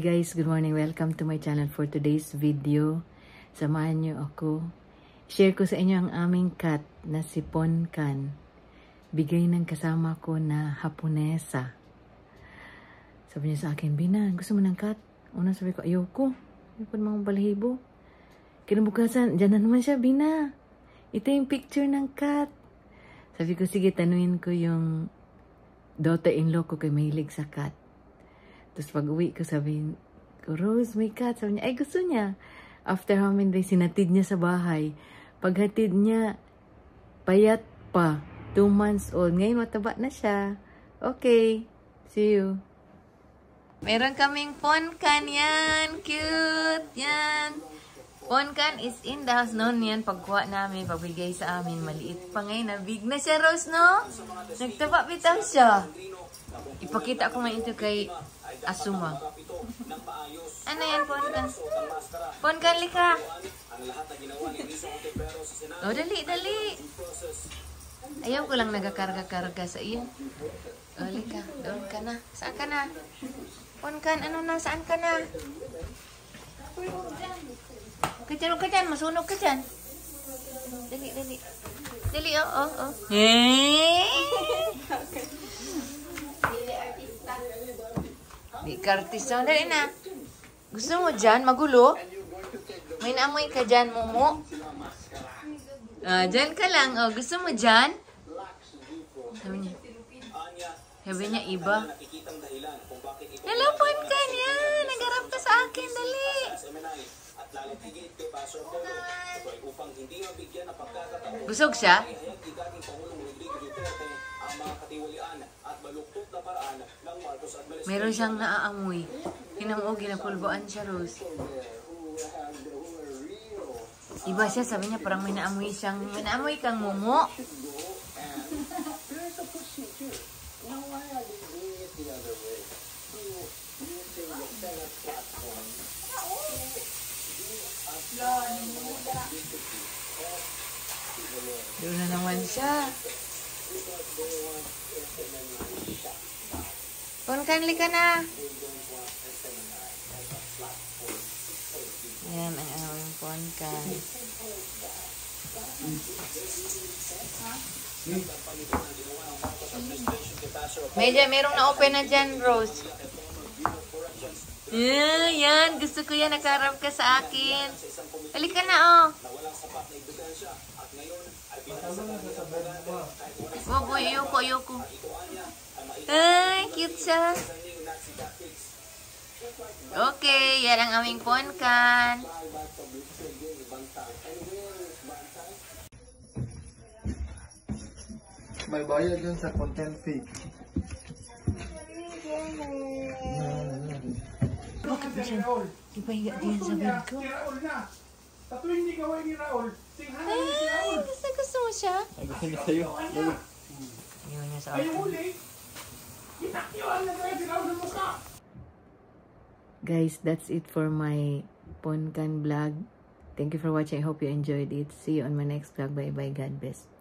Hi guys, good morning. Welcome to my channel for today's video. Samahan niyo ako. Share ko sa inyo ang aming cat na si Ponkan. Bigay ng kasama ko na Haponesa. Sabi niya sa akin, Bina, gusto mo ng cat? Una sabi ko, ayoko. Ayoko ng mga balahibo. Kinabukasan, dyan na naman siya, Bina. Ito yung picture ng cat. Sabi ko, sige, tanuin ko yung daughter-in-law ko kay mahilig sa cat. Tapos pag uwi ko, sabi ko, Rose, may cat. Sabi niya, ay gusto niya. After how many days, sinatid niya sa bahay. Paghatid niya, payat pa. 2 months old. Ngayon, mataba na siya. Okay. See you. Meron kaming Ponkan yan. Cute. Yan. Ponkan is in the house. Noon yan, pagkuha namin, pagbigay sa amin. Maliit pa ngayon. Big na siya, Rose, no? Nagtaba bitaw siya. Ipakita ko nga ito kay Asuma. Ano yan, Ponkan? Ponkan, lika. Oh, dali, dali. Ayaw ko lang nagakarga-karga sa iyo. Oh, lika. Doon ka na. Saan ka na? Ponkan, ano na? Saan ka na? Kacaro ka dyan. Masunog ka dyan. Dali, dali. Dali, oh. Di ka artista. Dali na. Gusto mo dyan? Magulo? May naamoy ka dyan, Momo? Dyan ka lang. Oh, gusto mo dyan? Sabi niya, iba. Hello, Ponkan yan. Nagarap ka sa akin. Dali. Busog siya? Meron siyang naaamoy. Hinamog, ginapulbuan siya, Rose. Iba siya, sabi niya parang may naamoy siyang, may naamoy kang Momo. Doon na naman siya. Ponkan, lika na. Yan ang aming Ponkan. Merong na-open na dyan, Rose. Yan. Gusto ko yan. Nakaharap ka sa akin. Halika na, oh. Wag, ayoko. Ay, cute siya. Okay, yan ang aming Ponkan. May bayad yun sa content fee. Bakit ba siya? Ipahiga din sa bed ko. Tatuin ni gawin ni Raul. Ay, gusto mo siya? Ay, gusto niya sa'yo. Ayaw niya sa Ay, akin. huli. Itakyoan na tayo si Raul sa muka. Guys, that's it for my Ponkan vlog. Thank you for watching. I hope you enjoyed it. See you on my next vlog. Bye-bye. God bless.